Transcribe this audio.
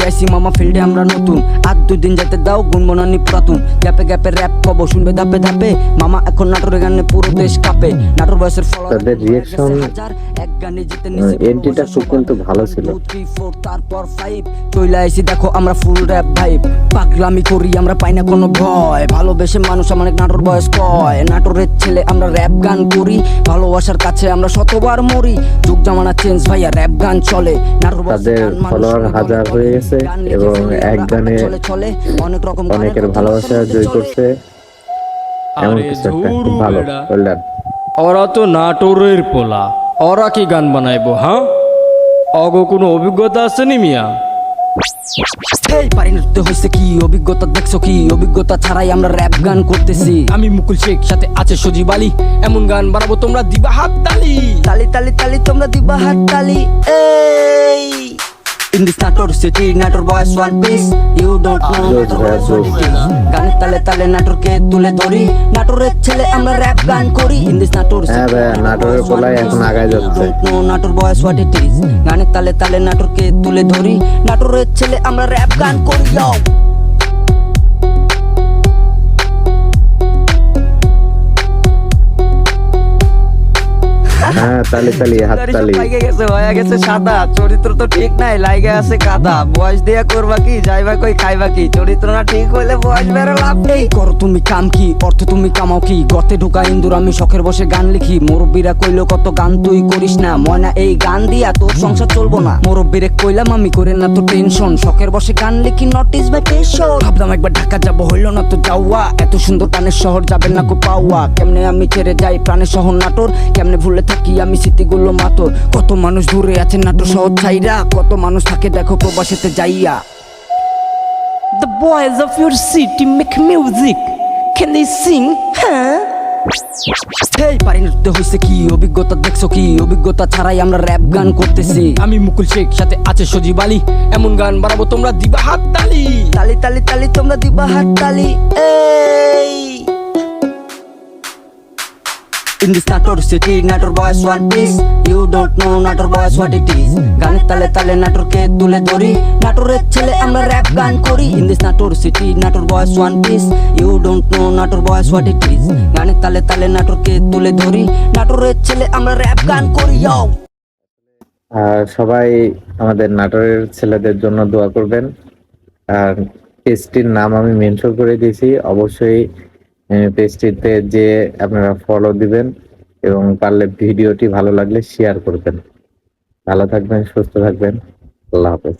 আইসি মামা ফিল্ডে আমরা নতুন আর দুদিন যেতে দাও গুনমনানি পুরাতন গ্যাপে গ্যাপে র্যাপ কব শুনবে ধাপে ধাপে মামা এখন নাটোরের গানে পুরো দেশ কাঁপে নাটোর বয়সের তাদের রিঅ্যাকশন এক গানে জিতে এন্ট্রিটা খুব কিন্তু ভালো ছিল। তারপর 5 চইলা আইসি দেখো আমরা ফুল র্যাপ ভাইব পাগলামি করি আমরা পাই না কোনো ভয় ভালোবেসে মানুষ আমাদের নাটোর বয়স কয় নাটোরের ছেলে আমরা র্যাপ গান করি ভালোবাসার কাছে আমরা শতবার মরি যুগ জামানা চেঞ্জ ভাইয়া র্যাপ গান চলে নাটোর তাদের ফলোয়ার হাজার হয়ে গেছে এবং এক গানে অনেকের ভালোবাসা জয় করছে এমন কিছু একটা খুব ভালো বললেন। ওরা তো নাটোরের পোলা, ওরা কি গান বানাইবো? হ্যাঁ, অগো কোনো অভিজ্ঞতা আছে নি মিয়া? এই পারি নৃত্য হইছে কি অভিজ্ঞতা দেখছো কি অভিজ্ঞতা ছাড়াই আমরা র্যাপ গান করতেছি আমি মুকুল শেখ, সাথে আছে সজীব আলী, এমন গান বানাবো তোমরা দিবা হাত তালি তালি তালি তালি তোমরা দিবা হাত তালি। এই In this Nator city, Nator boys one piece. You don't know Nator boys what it is. গানের তালে তালে নাটোরকে তুলে ধরি নাটোরের ছেলে আমরা র্যাপ গান করি In this Nator city, নাটোরের পোলাই এখন আগায় যাচ্ছে। You don't know Nator boys what it is. গানের তালে তালে নাটোরকে তুলে ধরি নাটোরের ছেলে আমরা র্যাপ গান করি yo তালি তালি হাততালি লাগে গেছে হয়ে গেছে সাদা চরিত্র তো ঠিক নাই লাইগে আছে কাদা বয়স দিয়া করবা কি যাইবা কই খাইবা কি চরিত্র না ঠিক হইলে বয়স বেরো লাভ নেই করো তুমি কাম কি অর্থ তুমি কামাও কি গর্তে ঢোকা ইন্দুর আমি শখের বসে গান লিখি মুরব্বীরা কইলো কত গান তুই করিস না ময়না এই গান দিয়া তোর সংসার চলবো না মুরব্বীরে কইলাম আমি করে না তো টেনশন শখের বসে গান লিখি নট ইজ মাই পেশন ভাবলাম একবার ঢাকা যাবো হইলো না তো যাওয়া এত সুন্দর টানের শহর যাবেন না কো পাওয়া কেমনে আমি ছেড়ে যাই প্রাণের শহর নাটোর কেমনে ভুলে থাকি আমি স্মৃতিগুলো মাতর কত মানুষ দূরে আছে নাটোর শহর ছাইরা কত মানুষ থাকে দেখো প্রবাসেতে যাইয়া The boys of your city make music. Can they sing? হ্যাঁ, এই পারি নৃত্য হইছে কি অভিজ্ঞতা দেখছো কি অভিজ্ঞতা ছাড়াই আমরা র্যাপ গান করতেছি আমি মুকুল শেখ, সাথে আছে সজীব আলী, এমন গান বানাবো তোমরা দিবা হাত তালি তালি তালি তালি তোমরা দিবা হাত তালি। এই In this Nator city, Nator boys one piece. You don't know Nator boys what it is. গানের তালে তালে নাটোরকে তুলে ধরি নাটোরের ছেলে আমরা র্যাপ গান করি In this Nator city, Nator boys one piece. You don't know Nator boys what it is. গানের তালে তালে নাটোরকে তুলে ধরি নাটোরের ছেলে আমরা র্যাপ গান করি yo আর সবাই আমাদের নাটোরের ছেলেদের জন্য দোয়া করবেন আর পেজটির নাম আমি মেনশন করে দিয়েছি অবশ্যই পেজটিতে যে আপনারা ফলো দিবেন এবং পারলে ভিডিওটি ভালো লাগলে শেয়ার করবেন। ভালো থাকবেন, সুস্থ থাকবেন, আল্লাহ হাফেজ।